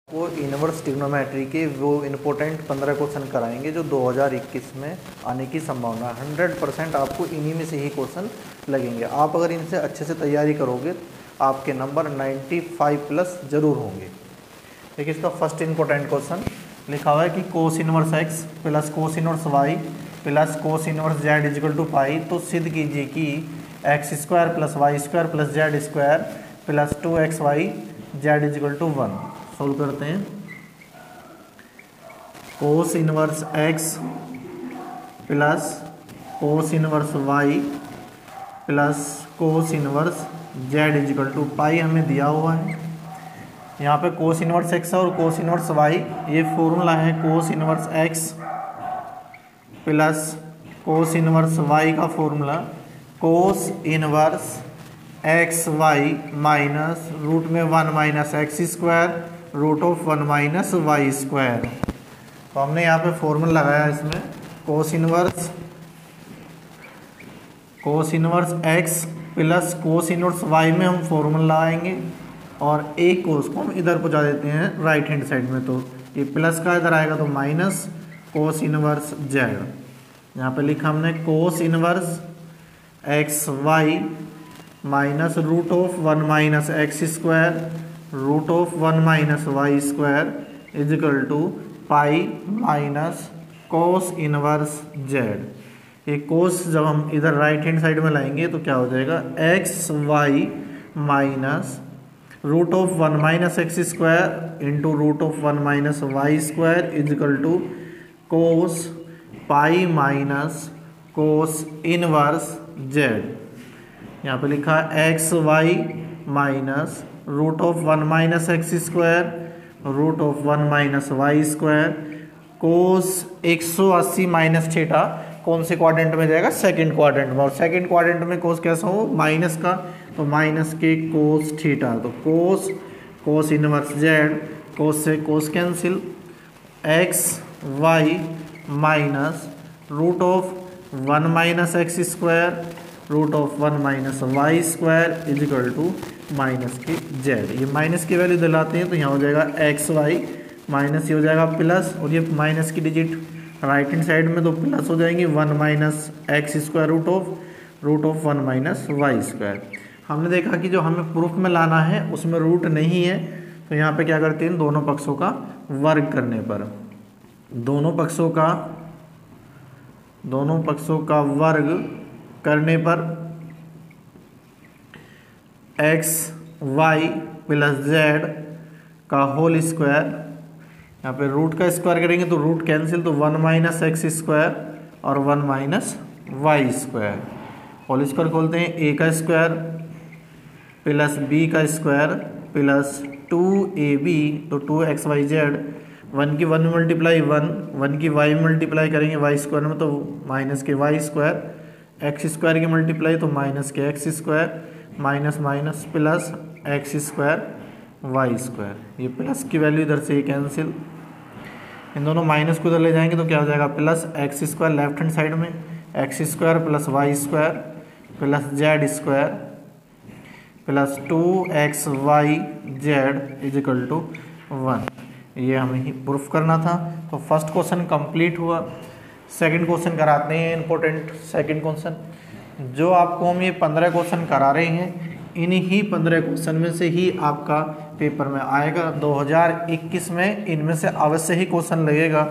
वो inverse trigonometry के वो इम्पोर्टेंट 15 क्वेश्चन कराएंगे जो 2021 में आने की संभावना है। 100% आपको इन्हीं में से ही क्वेश्चन लगेंगे। आप अगर इनसे अच्छे से तैयारी करोगे आपके नंबर 95 प्लस जरूर होंगे। देखिए इसका फर्स्ट इम्पोर्टेंट क्वेश्चन लिखा हुआ है कि cos inverse x plus cos inverse y plus cos inverse z equal to pi. तो सिद्ध कीजिए कि x square plus y square plus z square plus 2xy z equal to 1। Solve करते हैं। Cos inverse x plus cos inverse y plus cos inverse z equal to pi हमें दिया हुआ है। यहाँ पे कोस इनवर्स एक्स और कोस इनवर्स वाई ये फॉर्मूला है। Cos inverse x plus cos inverse y का formula cos inverse x y minus root में 1 minus x square root of 1 minus y square. तो हमने यहाँ पे फॉर्मूला लगाया इसमें cos inverse x plus cos inverse y में हम फॉर्मूला लगाएंगे और एक कोस को हम इधर पहुँचा देते हैं राइट हैंड साइड में। तो ये प्लस का इधर आएगा तो माइनस कोस इनवर्स जेड। यहाँ पे लिखा हमने cos inverse x y minus root of 1 minus x square root of 1 minus y square equal to pi minus cos inverse z. ये कोस जब हम इधर राइट हैंड साइड में लाएंगे तो क्या हो जाएगा x y minus root of 1 minus x square into root of 1 minus y square equal to cos pi minus cos inverse z. यहाँ पे लिखा x y minus root of 1 minus x square root of 1 minus y square cos 180 minus theta कौन से quadrant में जाएगा second quadrant में। और second quadrant में कोस कैसा हो माइनस का तो माइनस के कोस थीटा। तो कोस इनवर्स जेड कोस से cos cancel x y minus root of 1 minus x square root of 1 minus y square equal to minus के जेड। ये माइनस की वैल्यू दिलाते हैं तो यहाँ हो जाएगा एक्स वाई माइनस ये हो जाएगा प्लस और ये माइनस की डिजिट राइट हैंड साइड में तो प्लस हो जाएंगे 1 minus x square root of 1 minus y square. हमने देखा कि जो हमें प्रूफ में लाना है उसमें रूट नहीं है तो यहाँ पे क्या करते हैं दोनों पक्षों का वर्ग करने पर दोनों पक्षों का वर्ग करने पर एक्स वाई प्लस जेड का होल स्क्वायर। यहाँ पे रूट का स्क्वायर करेंगे तो रूट कैंसिल तो 1 माइनस एक्स स्क्वायर और 1 minus y square. Whole square खोलते हैं ए का स्क्वायर प्लस बी का स्क्वायर प्लस 2ab तो 2xyz 1 की 1 मल्टीप्लाई 1 की y मल्टीप्लाई करेंगे वाई स्क्वायर में तो माइनस के वाई स्क्वायर एक्स स्क्वायर की मल्टीप्लाई तो माइनस के x square minus minus plus x square y square. ये प्लस की वैल्यू इधर से कैंसिल इन दोनों माइनस को इधर ले जाएंगे तो क्या हो जाएगा plus x square left hand side में x square plus y square plus z square plus 2xyz equal to 1। ये हमें ही प्रूफ करना था। तो फर्स्ट क्वेश्चन कंप्लीट हुआ। सेकंड क्वेश्चन कराते हैं इम्पोर्टेंट सेकंड क्वेश्चन जो आपको हम ये 15 क्वेश्चन करा रहे हैं इन्हीं 15 क्वेश्चन में से ही आपका पेपर में आएगा 2021 में। इनमें से अवश्य ही क्वेश्चन लगेगा।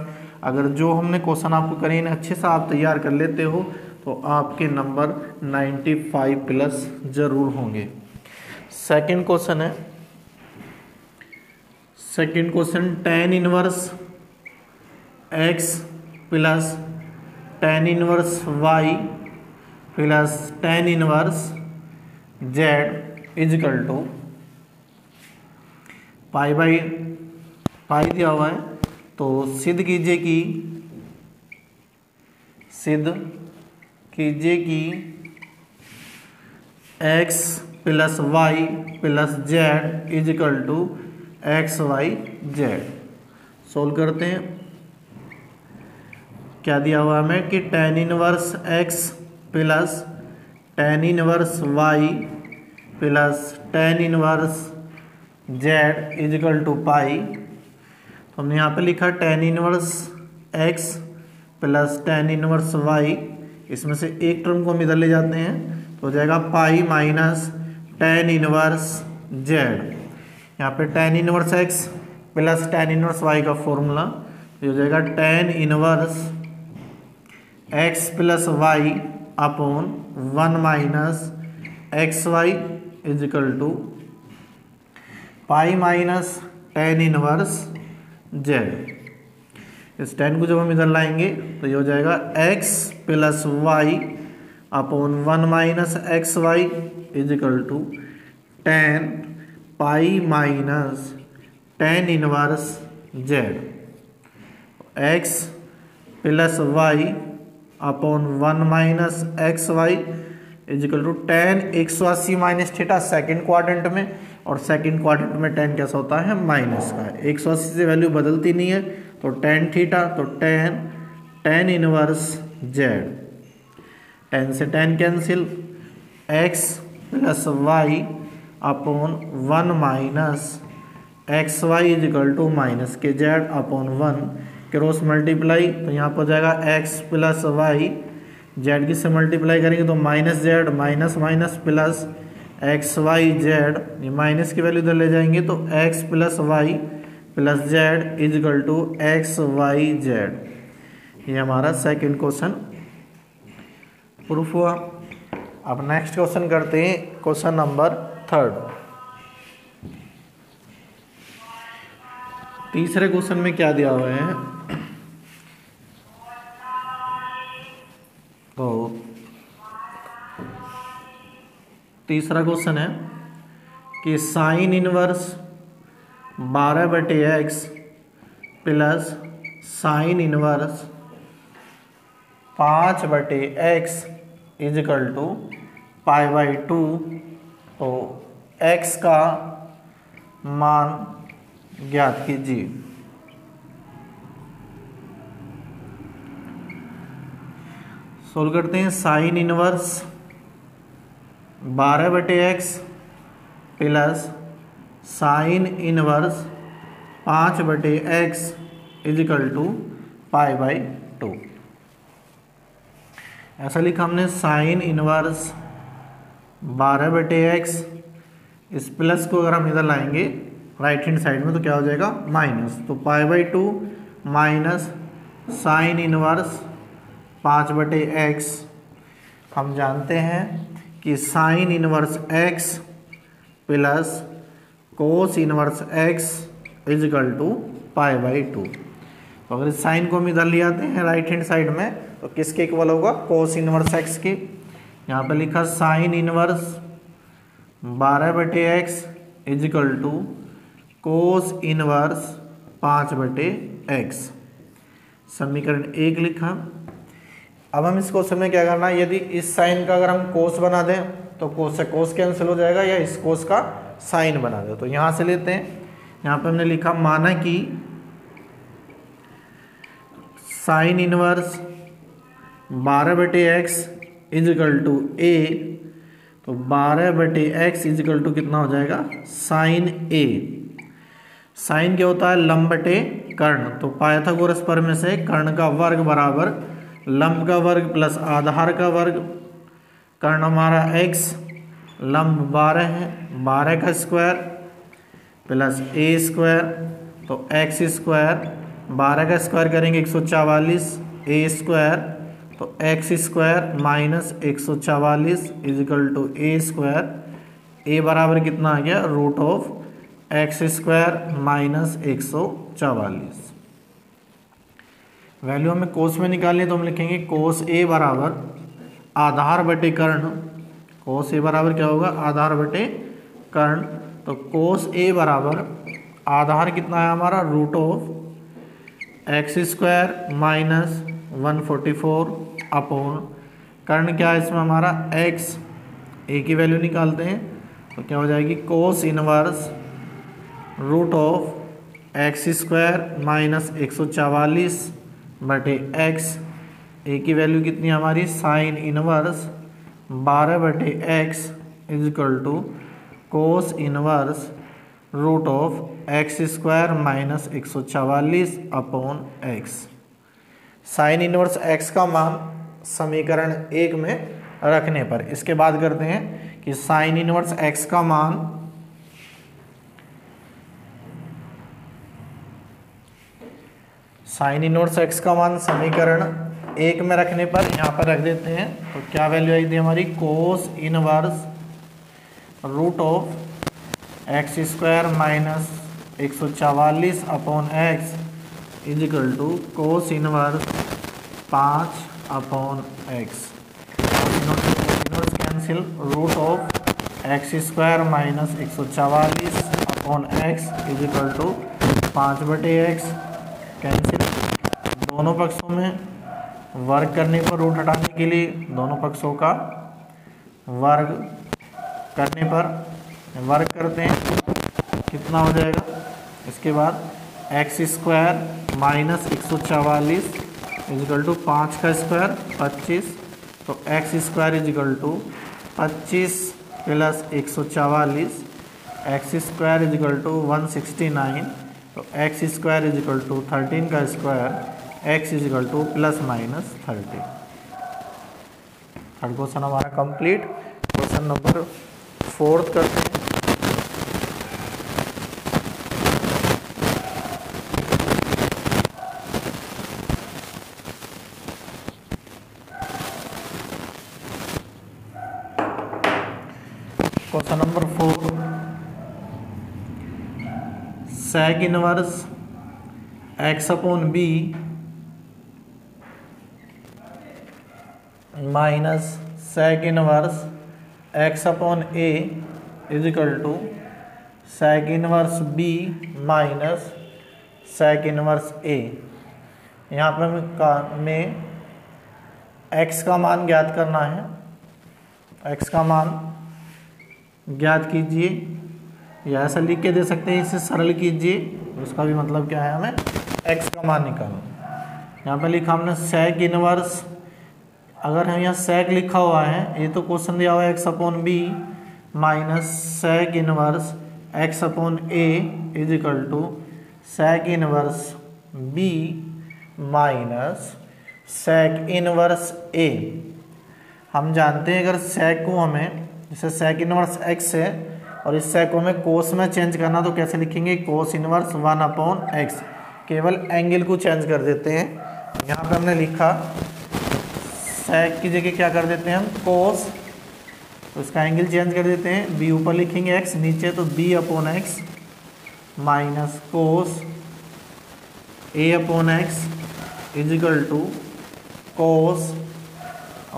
अगर जो हमने क्वेश्चन आपको करे इन्हें अच्छे से आप तैयार कर लेते हो तो आपके नंबर 95 प्लस जरूर होंगे। सेकंड क्वेश्चन है tan inverse x plus tan inverse y plus tan inverse z equal to pi by pi दिया हुआ है। तो सिद्ध कीजिए कि x plus y plus z equal to x y z. Solve करते हैं। क्या दिया हुआ हमें कि tan inverse x plus tan inverse y plus tan inverse z equal to pi हमने यहाँ पे लिखा tan inverse x plus tan inverse y, इसमें से एक टर्म को हम इधर ले जाते हैं तो हो जाएगा pi minus tan inverse z। यहाँ पे tan inverse x plus tan inverse y का फॉर्मूला हो जाएगा tan inverse x plus y upon 1 minus x y equal to pi minus tan inverse z। इस tan को जब हम इधर लाएंगे तो ये हो जाएगा x plus y upon 1 minus x y equal to tan pi minus tan inverse z। x plus y upon 1 minus x y equal to tan 180 minus theta second quadrant में, और सेकेंड क्वाड्रेंट में tan कैसा होता है minus का। 180 से value बदलती नहीं है तो tan थीटा, तो tan इनवर्स z। tan से tan cancel, x plus y upon 1 minus x y equal to minus के z अपॉन 1 क्रॉस मल्टीप्लाई, तो यहाँ पर हो जाएगा x प्लस वाई, जेड की से मल्टीप्लाई करेंगे तो minus z minus minus plus x y z, ये माइनस की वैल्यू इधर ले जाएंगे तो x plus y plus z equal to x y z. ये हमारा सेकंड क्वेश्चन प्रूफ हुआ। अब नेक्स्ट क्वेश्चन करते हैं, क्वेश्चन नंबर 3। तीसरे क्वेश्चन में क्या दिया हुआ है, तो तीसरा क्वेश्चन है कि sine inverse 12/x plus sine inverse 5/x equal to π/2, तो x का मान ज्ञात कीजिए। सोल्व करते हैं। Sine inverse 12/x plus sine inverse 5/x equal to π/2। ऐसा लिखा हमने, साइन इनवर्स 12/x, इस प्लस को अगर हम इधर लाएंगे राइट हैंड साइड में तो क्या हो जाएगा माइनस, तो π/2 माइनस साइन इनवर्स 5/x। हम जानते हैं कि sine inverse x plus cos inverse x equal to π/2। तो अगर इस साइन को हम इधर ले आते हैं राइट हैंड साइड में तो किसके इक्वल होगा, कोस इनवर्स x के। यहाँ पे लिखा sine inverse 12/x equal to cos inverse 5/x। समीकरण 1 लिखा। अब हम इस क्वेश्चन में क्या करना है, यदि इस साइन का अगर हम कोस बना दें तो कोस से कोस कैंसिल हो जाएगा, या इस कोस का साइन बना दें। तो यहाँ से लेते हैं, यहाँ पे हमने लिखा माना कि sine inverse 12/x equal to a, तो 12/x इजिकल टू कितना हो जाएगा साइन a। साइन क्या होता है, लंब बटे कर्ण, तो पाइथागोरस प्रमेय से कर्ण का वर्ग बराबर लंब का वर्ग प्लस आधार का वर्ग। कर्ण हमारा x, लंब 12 है, 12 का स्क्वायर प्लस a स्क्वायर, तो x स्क्वायर 12 का स्क्वायर करेंगे 144, a स्क्वायर तो x square minus 144 equal to a square. a बराबर कितना आ गया, root of x square minus 144। Value हमें कोस में निकालनी है तो हम लिखेंगे कोस ए बराबर आधार बटे कर्ण। कोस ए बराबर क्या होगा, आधार बटे कर्ण। तो कोस ए बराबर आधार कितना है हमारा, root of x square minus 144 upon कर्ण क्या है इसमें हमारा x। ए की वैल्यू निकालते हैं तो क्या हो जाएगी, cos inverse root of x square minus 144 बटे एक्स। ए की वैल्यू कितनी हमारी, sine inverse 12/x equal to cos inverse root of x square minus 144 upon x. Sine inverse x का मान समीकरण 1 में रखने पर, इसके बाद करते हैं कि साइन इनवर्स एक्स का मान समीकरण 1 में रखने पर यहाँ पर रख देते हैं। तो क्या वैल्यू आई थी हमारी, cos inverse root of x square minus 144 upon x equal to cos inverse 5 upon x. Inverse cancel, root of x square minus 144 upon x equal to 5/x cancel. दोनों पक्षों में वर्ग करने पर, रूट हटाने के लिए दोनों पक्षों का वर्ग करने पर वर्ग करते हैं, कितना हो जाएगा। इसके बाद x square minus 144 equal to 5 का स्क्वायर 25, तो x square equal to 25 plus 144, x square equal to 169, तो एक्स स्क्वायर इजिकल टू 13 का square, x equal to plus minus 30। Third question हमारा कंप्लीट। क्वेश्चन नंबर 4 करते हैं। Question number 4, sec inverse x upon b minus sec inverse x upon a equal to sec inverse b minus sec inverse ए। यहाँ पर हमें x का मान ज्ञात करना है। एक्स का मान ज्ञात कीजिए, या ऐसा लिख के दे सकते हैं, इसे सरल कीजिए। उसका भी मतलब क्या है, हमें एक्स का मान निकालना। यहाँ पर लिखा हमने सेक इनवर्स, अगर हम यहाँ सेक लिखा हुआ है, ये तो क्वेश्चन दिया हुआ है x upon b minus sec inverse x upon a equal to sec inverse b minus sec inverse a. हम जानते हैं अगर सेक को हमें, जैसे सेक इनवर्स एक्स है और इस सेक को हमें कोस में चेंज करना, तो कैसे लिखेंगे, कोस इनवर्स 1 अपॉन एक्स। केवल एंगल को चेंज कर देते हैं। यहाँ पे हमने लिखा सेक की जगह क्या कर देते हैं हम, कोस, तो इसका एंगल चेंज कर देते हैं। बी ऊपर लिखेंगे एक्स, नीचे तो b upon x minus cos a upon x equal to cos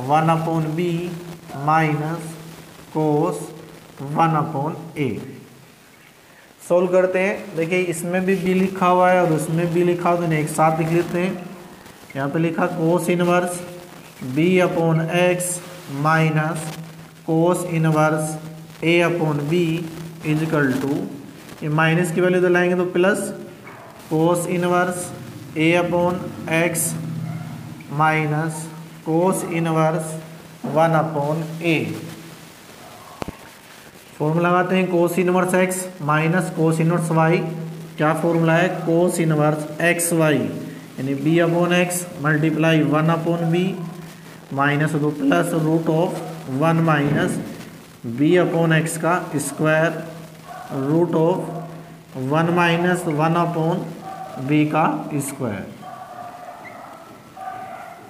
1 upon b minus cos 1 upon a. Solve करते हैं। देखिए इसमें भी बी लिखा हुआ है और उसमें भी लिखा हुआ, तो एक साथ लिख लेते हैं। यहाँ पे लिखा cos inverse b upon x minus cos inverse a upon b equal to, ये माइनस की वैल्यू तो लाएंगे तो plus cos inverse a upon x minus cos inverse 1 upon a. Formula लगाते हैं, cos inverse x minus cos inverse y. क्या formula है, cos inverse x y यानी b upon x multiply 1 upon b minus दो plus root of 1 minus b upon x का square root of 1 minus 1 upon b का square.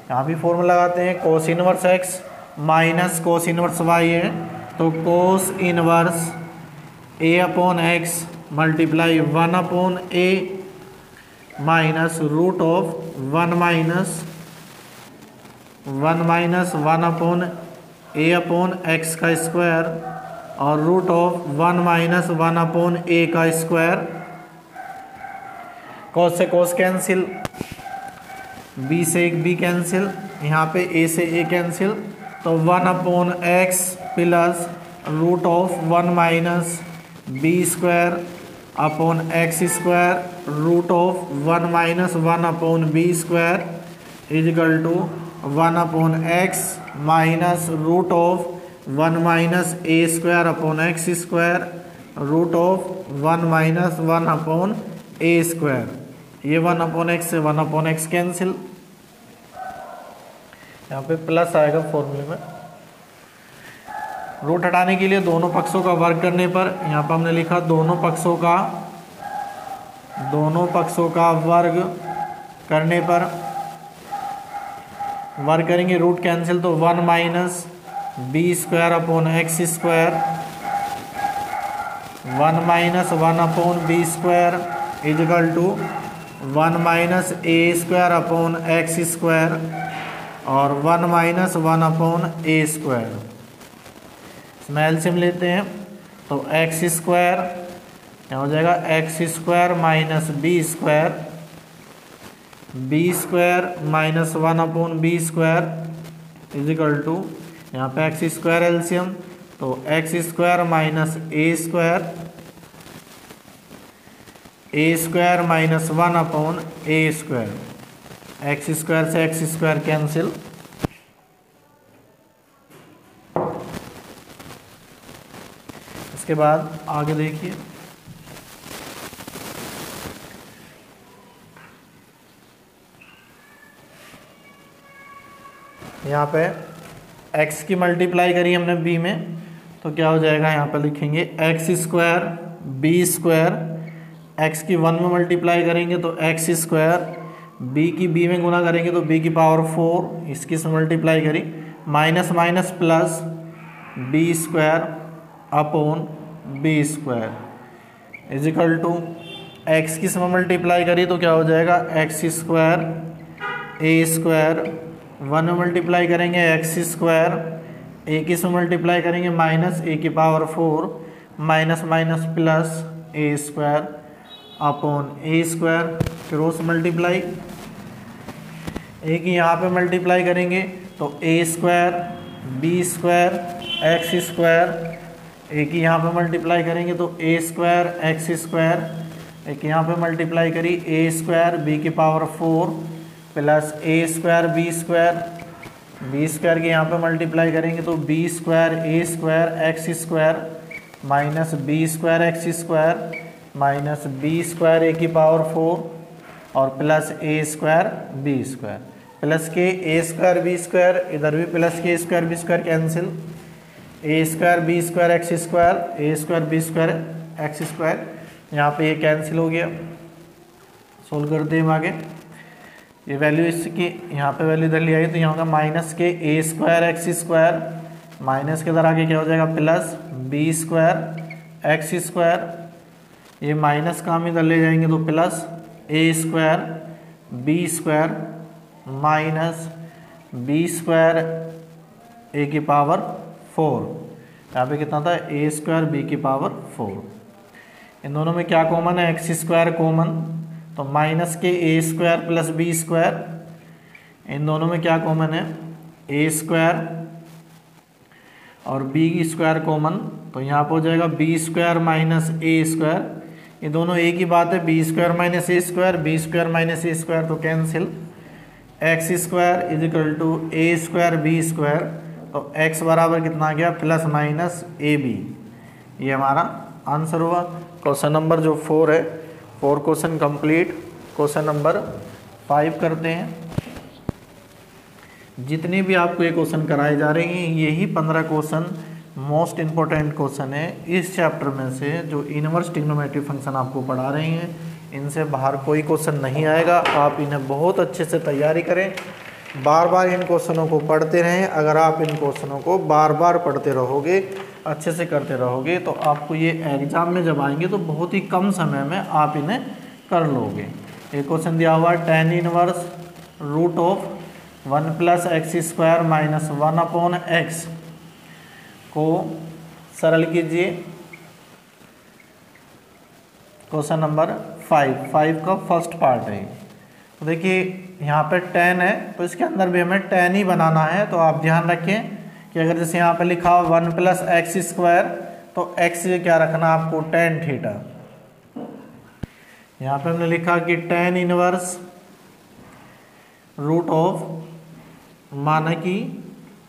यहाँ भी formula लगाते हैं, cos inverse x minus cos inverse y है, तो cos inverse a upon x multiply 1 upon a minus root of 1 minus 1 upon a upon x का square और root of 1 minus 1 upon a का square. Cos से cos cancel, b से एक B cancel, यहाँ पे ए से ए कैंसिल, तो 1 upon x plus root of 1 minus b square upon x square root of 1 minus 1 upon b square equal to 1 upon x minus root of 1 minus a square upon x square root of 1 minus 1 upon a square, ये 1 upon x से 1 upon x cancel, यहाँ पे plus आएगा फॉर्मूले में। Root हटाने के लिए दोनों पक्षों का वर्ग करने पर, यहाँ पर हमने लिखा दोनों पक्षों का वर्ग करने पर, वर्ग करेंगे रूट कैंसिल तो 1 minus b square upon x square, 1 minus 1 upon b square equal to 1 minus a square upon x square और 1 माइनस 1 अपॉन ए स्क्वायर। इसमें एलसीएम लेते हैं तो एक्स स्क्वायर क्या हो जाएगा, x square minus b square minus 1 upon b square equal to, यहाँ पे एक्स स्क्वायर एलसीएम तो x square minus a square minus 1 upon a square, x square से एक्स स्क्वायर कैंसिल, इसके बाद आगे देखिए यहाँ पे x की मल्टीप्लाई करी हमने b में तो क्या हो जाएगा, यहाँ पे लिखेंगे x square b square, x की 1 में मल्टीप्लाई करेंगे तो एक्स स्क्वायर, b की b में गुना करेंगे तो b की पावर 4, इसकी से मल्टीप्लाई करी minus minus plus b square upon b square equal to x की से मल्टीप्लाई करी तो क्या हो जाएगा, एक्स स्क्वायर ए स्क्वायर, 1 में मल्टीप्लाई करेंगे एक्स स्क्वायर, ए की से मल्टीप्लाई करेंगे माइनस ए की power 4 minus minus plus a square upon a square, cross multiply, a की यहाँ पे मल्टीप्लाई करेंगे तो a square b square x square, a की यहाँ पे मल्टीप्लाई करेंगे तो ए स्क्वायर एक्स स्क्वायर, एक यहाँ पे मल्टीप्लाई करी ए स्क्वायर बी की power 4 plus a square b square की यहाँ पे मल्टीप्लाई करेंगे तो b square a square x square minus b square x square minus b square a की पावर 4 और plus a square b square, plus के a square b square, इधर भी प्लस के square b square cancel, a square b square x square, a square b square x square, यहाँ पे ये cancel हो गया। सोल्व करते हैं हम आगे, ये वैल्यू इसकी यहाँ पे वैल्यू इधर ले आई तो यहाँ होगा माइनस के a square x square, minus के इधर आगे क्या हो जाएगा plus b square x square, ये माइनस का हम इधर ले जाएंगे तो plus a square b square minus b square a की पावर 4, यहाँ पे कितना था ए स्क्वायर बी की पावर 4। इन दोनों में क्या कॉमन है, एक्स स्क्वायर कॉमन तो माइनस के a square plus b square, इन दोनों में क्या कॉमन है ए स्क्वायर और बी स्क्वायर कॉमन तो यहाँ पर हो जाएगा b square minus a square, ये दोनों एक ही बात है, b square minus a square, b square minus a square तो cancel, x square is equal to a square b square तो x बराबर कितना आ गया प्लस माइनस ए बी, ये हमारा आंसर हुआ। क्वेश्चन नंबर जो 4 है 4 क्वेश्चन कंप्लीट। क्वेश्चन नंबर 5 करते हैं। जितने भी आपको ये क्वेश्चन कराए जा रहे हैं यही 15 क्वेश्चन मोस्ट इम्पोर्टेंट क्वेश्चन है इस चैप्टर में से, जो इनवर्स ट्रिग्नोमेट्री फंक्शन आपको पढ़ा रहे हैं इनसे बाहर कोई क्वेश्चन नहीं आएगा। आप इन्हें बहुत अच्छे से तैयारी करें, बार बार इन क्वेश्चनों को पढ़ते रहें। अगर आप इन क्वेश्चनों को बार बार पढ़ते रहोगे, अच्छे से करते रहोगे तो आपको ये एग्ज़ाम में जब आएंगे तो बहुत ही कम समय में आप इन्हें कर लोगे। एक क्वेश्चन दिया हुआ tan inverse root of 1 plus x square minus 1 upon x को सरल कीजिए। क्वेश्चन नंबर 5 का फर्स्ट पार्ट है। तो देखिए यहाँ पे tan है तो इसके अंदर भी हमें tan ही बनाना है। तो आप ध्यान रखें कि अगर जैसे यहाँ पे लिखा हो 1 प्लस एक्स स्क्वायर तो x से क्या रखना आपको tan थीटा। यहाँ पे हमने लिखा कि tan इनवर्स रूट ऑफ, माना कि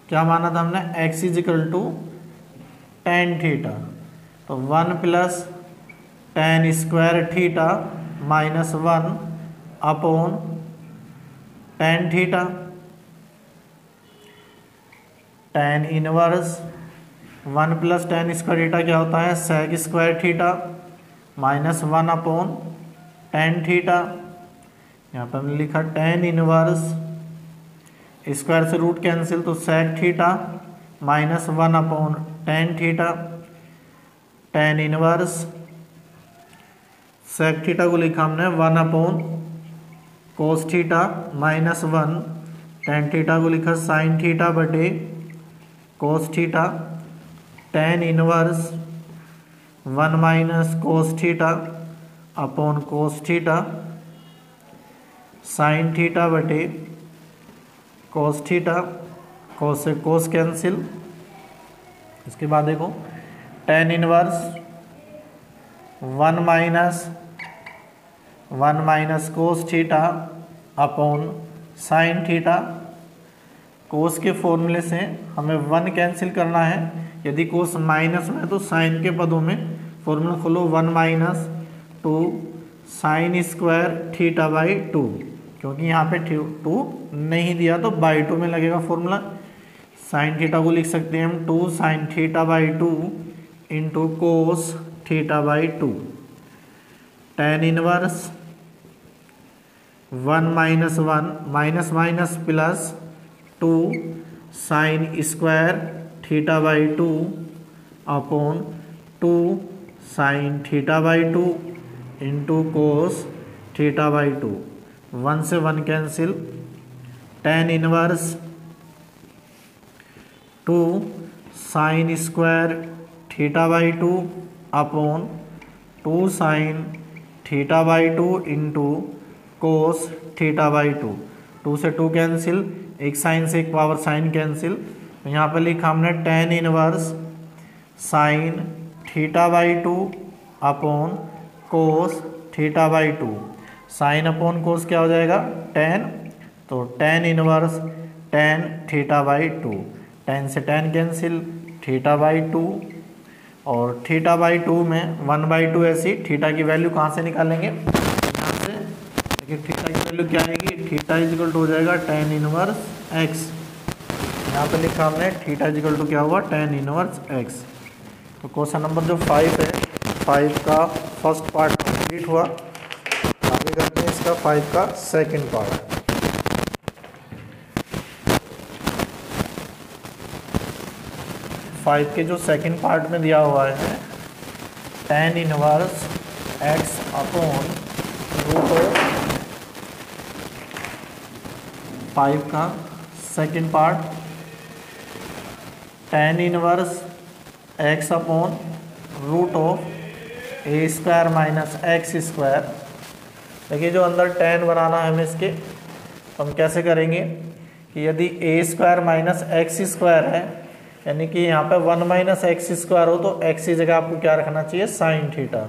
क्या माना था हमने x is equal to tan theta. तो 1 plus tan square theta minus 1 upon tan theta. Tan inverse 1 plus tan square theta क्या होता है, sec square theta minus 1 upon tan theta. यहाँ पर हमने लिखा टेन इनवर्स, स्क्वायर से रूट कैंसिल, तो sec theta minus 1 upon tan theta. Tan inverse sec theta को लिखा हमने 1 upon cos theta minus 1, tan theta को लिखा साइन थीटा बटे cos theta. Tan inverse 1 minus cos theta upon cos theta sine theta बटे cos theta. कोस से cos cancel. इसके बाद देखो tan inverse 1 minus cos theta upon sine theta. Cos के फॉर्मूले से हमें 1 कैंसिल करना है, यदि कोस माइनस में है तो साइन के पदों में फॉर्मूला खोलो 1 minus 2 sign square theta by 2, क्योंकि यहाँ पे 2 नहीं दिया तो बाई 2 में लगेगा फॉर्मूला। साइन थीटा को लिख सकते हैं हम 2 sine theta by 2 into cos theta by 2। Ten inverse 1 minus 1 minus minus plus 2 sign square theta by 2 upon 2 sine theta by 2 into cos theta by 2। 1 से 1 cancel. Tan inverse 2 sign square theta by 2 upon 2 sine theta by 2 into cos theta by 2। 2 से 2 cancel, एक sign से एक power sine cancel. तो यहाँ पे लिखा हमने ten inverse sine theta by 2 upon cos theta by 2। Sine upon कोस क्या हो जाएगा, टेन, तो tan inverse tan theta by 2। Ten से टेन कैंसिल, थीटा बाई 2, और थीटा बाई 2 में 1 बाई 2 ऐसी। थीटा की वैल्यू कहाँ से निकालेंगे, यहाँ से। देखिए थीटा की वैल्यू क्या आएगी, थीटा इजिकल टू हो जाएगा टेन इनवर्स एक्स। यहाँ पे लिखा हमने थीटा इजिकल टू क्या हुआ, टेन इनवर्स एक्स। तो क्वेश्चन नंबर जो 5 है, 5 का फर्स्ट पार्ट कंप्लीट हुआ। आगे करते हैं इसका 5 का सेकंड पार्ट। फाइव के जो सेकंड पार्ट में दिया हुआ है tan inverse x upon root of 5 का second part tan inverse x upon root of a square minus x square. देखिए जो अंदर टेन बनाना है हमें इसके, तो हम कैसे करेंगे कि यदि ए स्क्वायर माइनस एक्स स्क्वायर है, यानी कि यहाँ पे 1 माइनस एक्स स्क्वायर हो, तो एक्स की जगह आपको क्या रखना चाहिए, साइन थीटा।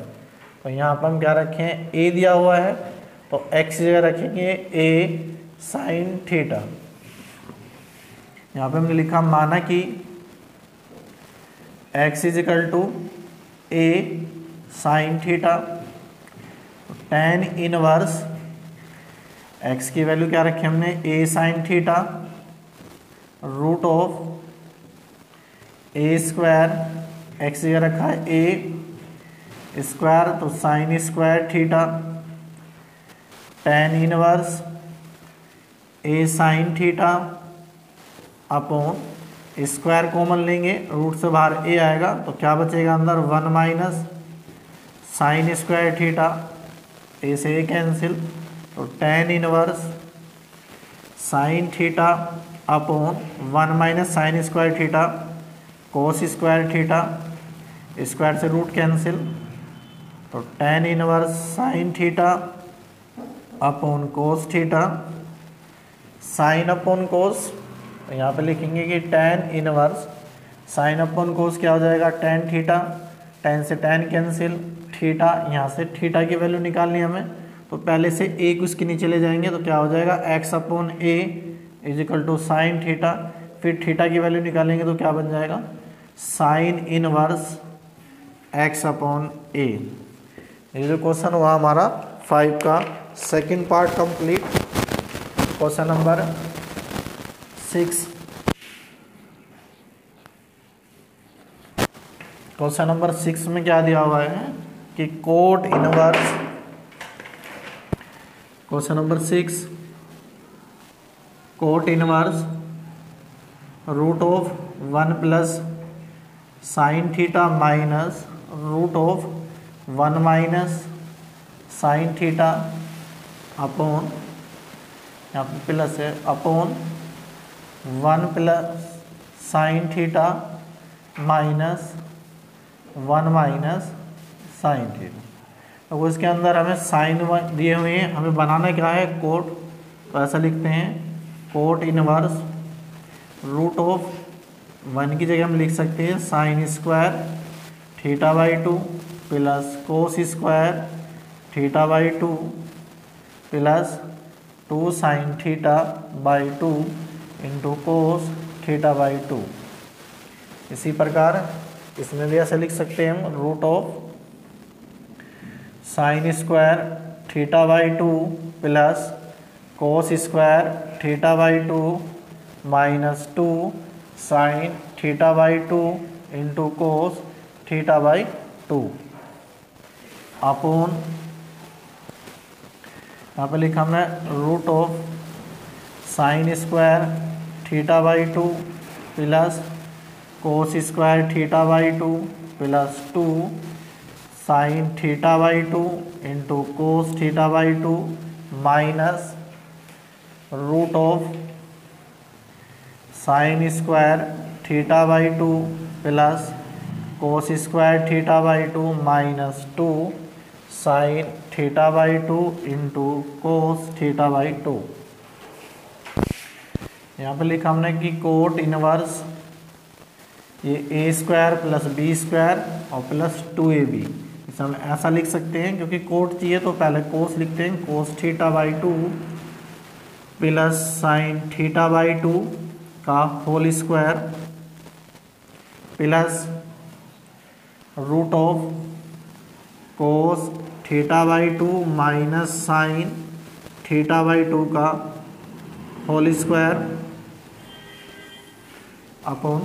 तो यहाँ पर हम क्या रखें, ए दिया हुआ है तो एक्स की जगह रखेंगे ए साइन थीटा। यहाँ पे हमने लिखा, माना कि x is equal to a sine theta. Tan inverse x की वैल्यू क्या रखी हमने, a sine theta root of a square, x जगह रखा है ए स्क्वायर, तो sine square theta. Tan inverse a sine theta upon square common लेंगे, root से बाहर ए आएगा तो क्या बचेगा अंदर, 1 minus sine square theta, a से ए कैंसिल, तो tan inverse sine theta upon 1 minus sine square theta cos square theta, square से रूट कैंसिल, तो tan inverse sine theta upon cos theta. Sine upon कोस, तो यहाँ पे लिखेंगे कि ten inverse sine upon कोस क्या हो जाएगा, टेन थीटा। टेन से टेन कैंसिल, थीटा, यहाँ से थीटा की वैल्यू निकालनी है हमें, तो पहले से ए को इसके नीचे ले जाएंगे तो क्या हो जाएगा, x upon a is equal to sine theta. फिर थीटा की वैल्यू निकालेंगे तो क्या बन जाएगा, sine inverse x upon a. ये जो क्वेश्चन हुआ हमारा 5 का second part complete. Question number 6। Question number 6 में क्या दिया हुआ है कि cot inverse, question number 6, cot inverse root of 1 plus sine theta minus root of 1 minus sine theta upon, यहाँ पे प्लस है, upon 1 plus sine theta minus 1 minus sine theta. तो इसके अंदर हमें साइन दिए हुए हैं, हमें बनाना क्या है, कोट। तो ऐसा लिखते हैं कोट इनवर्स रूट ऑफ 1 की जगह हम लिख सकते हैं sign square theta by 2 plus cos square theta by 2 plus 2 sine theta by 2 into cos theta by 2। इसी प्रकार इसमें भी ऐसे लिख सकते हैं हम root of sine square theta by 2 plus cos square theta by 2 minus 2 sine theta by 2 into cos theta by 2 upon, यहाँ पे लिखा हमने root of sine square theta by 2 plus cos square theta by 2 plus 2 sine theta by 2 into cos theta by 2 minus root of sine square theta by 2 plus cos square theta by 2 minus 2 sine theta by 2 into cos theta by 2। यहाँ पे लिखा हमने कि cot inverse ये ए square plus b square और plus 2ab, इसे हम ऐसा लिख सकते हैं क्योंकि कोट चाहिए तो पहले कोस लिखते हैं, cos theta by 2 plus sine theta by 2 का whole square plus root of cos theta by 2 minus sine theta by 2 का होल स्क्वायर अपॉन,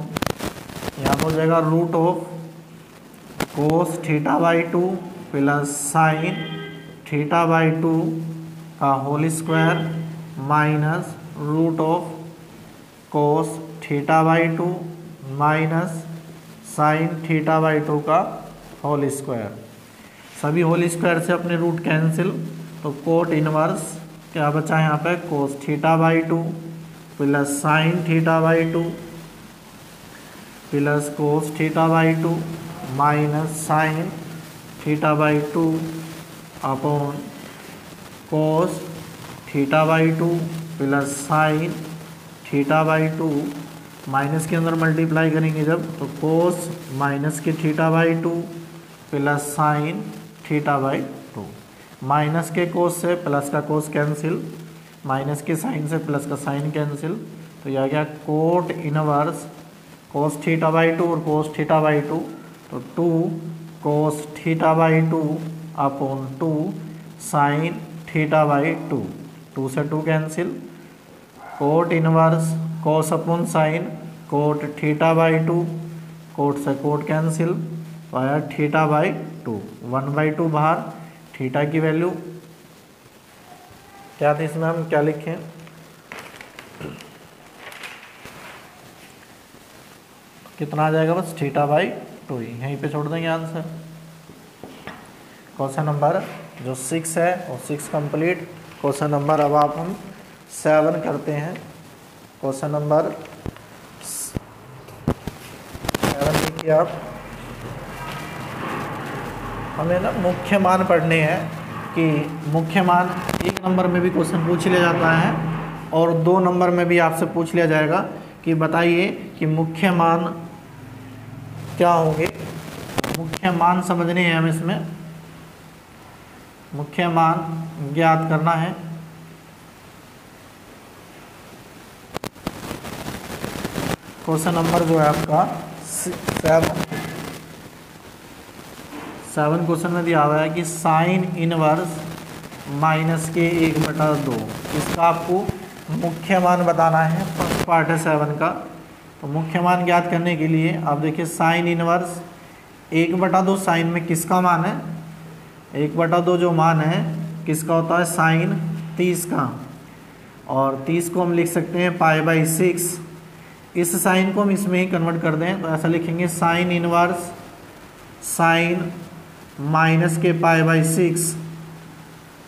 यहाँ हो जाएगा root of cos theta by 2 plus sine theta by 2 का whole square minus root of cos theta by 2 minus sine theta by 2 का whole square. सभी whole square से अपने root cancel, तो कोट इनवर्स क्या बचा यहाँ पे, कोस theta by 2 plus sine theta by 2 plus cos theta by 2 minus sine theta by 2 upon cos theta by 2 plus sine theta by 2, minus के अंदर मल्टीप्लाई करेंगे जब तो कोस माइनस के theta by 2 plus sine theta by 2, minus के कोस से plus का cos cancel, minus के साइन से प्लस का साइन कैंसिल, तो यह आ गया cot inverse cos theta by 2 और कोस थीटा बाई 2, तो 2 cos theta by 2 upon 2 sine theta by 2, 2 से 2 cancel, cot inverse cos upon sine cot theta by 2, cot से कोट कैंसिल, तो आया थीटा बाई 2, 1/2 बाहर, थीटा की वैल्यू क्या थी, इसमें हम क्या लिखें, कितना आ जाएगा, बस थीटा बाई 2 ही, यहीं पे छोड़ देंगे आंसर। क्वेश्चन नंबर जो 6 है और 6 कंप्लीट। क्वेश्चन नंबर अब आप हम 7 करते हैं। क्वेश्चन नंबर 7 देखिए आप, हमें ना मुख्य मान पढ़ने हैं कि मुख्य मान 1 नंबर में भी क्वेश्चन पूछ लिया जाता है और 2 नंबर में भी आपसे पूछ लिया जाएगा कि बताइए कि मुख्य मान क्या होंगे। मुख्य मान समझने हैं हम, इसमें मुख्य मान ज्ञात करना है। क्वेश्चन नंबर जो है आपका 7, 7 क्वेश्चन में दिया हुआ है कि साइन इनवर्स माइनस के 1/2, इसका आपको मुख्य मान बताना है। फर्स्ट पार्ट है 7 का। तो मुख्य मान ज्ञात करने के लिए आप देखिए साइन इनवर्स 1/2 साइन में किसका मान है, 1/2 जो मान है किसका होता है, साइन 30 का। और 30 को हम लिख सकते हैं π/6। इस साइन को हम इसमें ही कन्वर्ट कर दें तो ऐसा लिखेंगे साइन इनवर्स साइन माइनस के π/6,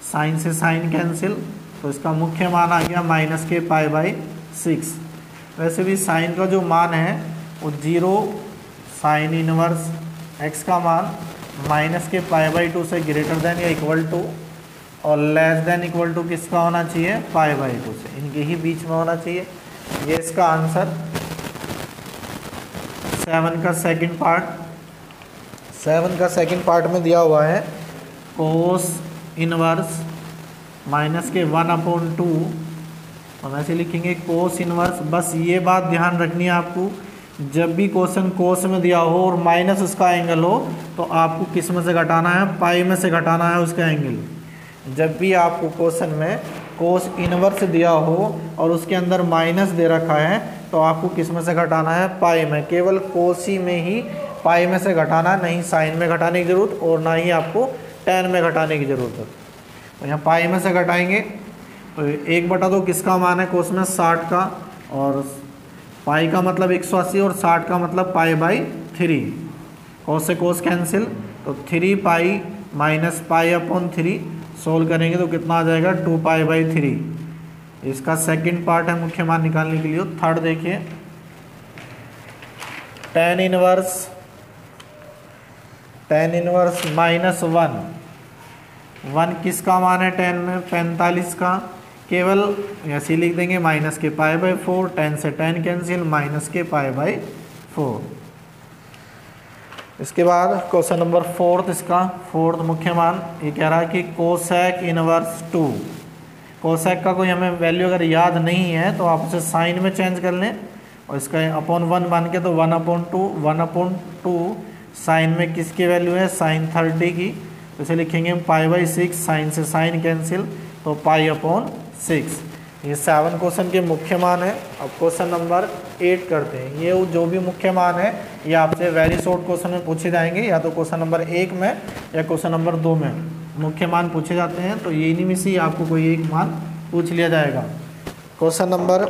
साइन से साइन कैंसिल, तो इसका मुख्य मान आ गया माइनस के π/6। वैसे भी साइन का जो मान है वो 0 साइन इनवर्स x का मान माइनस के π/2 से ग्रेटर देन या इक्वल टू और लेस देन इक्वल टू किसका होना चाहिए, π/2 से, इनके ही बीच में होना चाहिए। ये इसका आंसर 7 का सेकंड पार्ट। 7 का सेकंड पार्ट में दिया हुआ है कोस इनवर्स माइनस के 1/2, हम ऐसे लिखेंगे कोस इनवर्स। बस ये बात ध्यान रखनी है आपको, जब भी क्वेश्चन कोस में दिया हो और माइनस उसका एंगल हो तो आपको किस में से घटाना है, पाई में से घटाना है उसका एंगल। जब भी आपको क्वेश्चन में कोस इनवर्स दिया हो और उसके अंदर माइनस दे रखा है तो आपको किस में से घटाना है, पाई में। केवल कोसी में ही पाई में से घटाना, नहीं साइन में घटाने की ज़रूरत और ना ही आपको टेन में घटाने की ज़रूरत है। तो यहाँ पाई में से घटाएंगे तो 1/2 किसका मान है कोस में, 60 का, और पाई का मतलब 180 और 60 का मतलब π/3। कोस से कोस कैंसिल, तो 3π माइनस π/3 सोल्व करेंगे तो कितना आ जाएगा, 2π/3। इसका सेकंड पार्ट है मुख्य मान निकालने के लिए। थर्ड देखिए tan इनवर्स -1 किसका मान है, tan में 45 का, केवल ऐसे ही लिख देंगे माइनस के π/4, tan से tan कैंसिल, माइनस के π/4। इसके बाद क्वेश्चन नंबर 4, इसका फोर्थ मुख्य मान ये कह रहा है कि कोसेक इनवर्स 2। कोसेक का कोई हमें वैल्यू अगर याद नहीं है तो आप उसे साइन में चेंज कर लें और इसका /1 बन के तो 1/2 साइन में किसकी वैल्यू है, साइन 30 की, तो इसे लिखेंगे हम π/6, साइन से साइन कैंसिल तो π/6। ये 7 क्वेश्चन के मुख्य मान है। अब क्वेश्चन नंबर 8 करते हैं। ये जो भी मुख्य मान है ये आपसे वेरी शॉर्ट क्वेश्चन में पूछे जाएंगे, या तो क्वेश्चन नंबर 1 में या क्वेश्चन नंबर 2 में मुख्य मान पूछे जाते हैं। तो ये इन्हीं में से आपको कोई एक मान पूछ लिया जाएगा। क्वेश्चन नंबर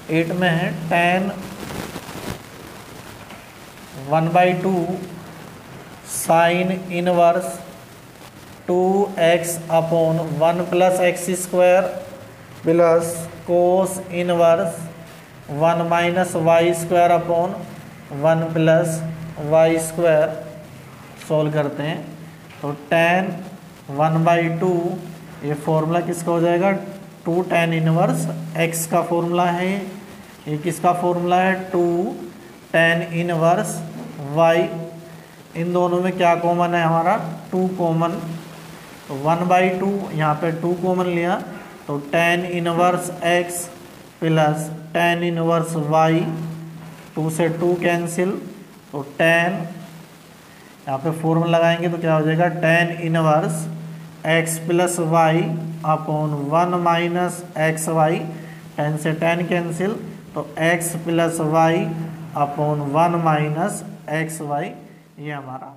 8 में है tan 1/2 sine inverse 2x/1 + x² plus cos inverse 1 - y² + y² solve करते हैं। तो tan 1/2 ये फॉर्मूला किसका हो जाएगा, 2 tan इनवर्स x का फॉर्मूला है, ये किसका फॉर्मूला है, 2 tan इनवर्स y। इन दोनों में क्या कॉमन है हमारा, 2 कॉमन, तो 1/2 यहाँ पे 2 कॉमन लिया तो tan inverse x plus tan inverse y, 2 से 2 कैंसिल, तो tan यहाँ पे फॉर्मूला लगाएंगे तो क्या हो जाएगा, tan inverse x + y/1 - xy, tan से tan कैंसिल तो x + y/1 - xy, ये हमारा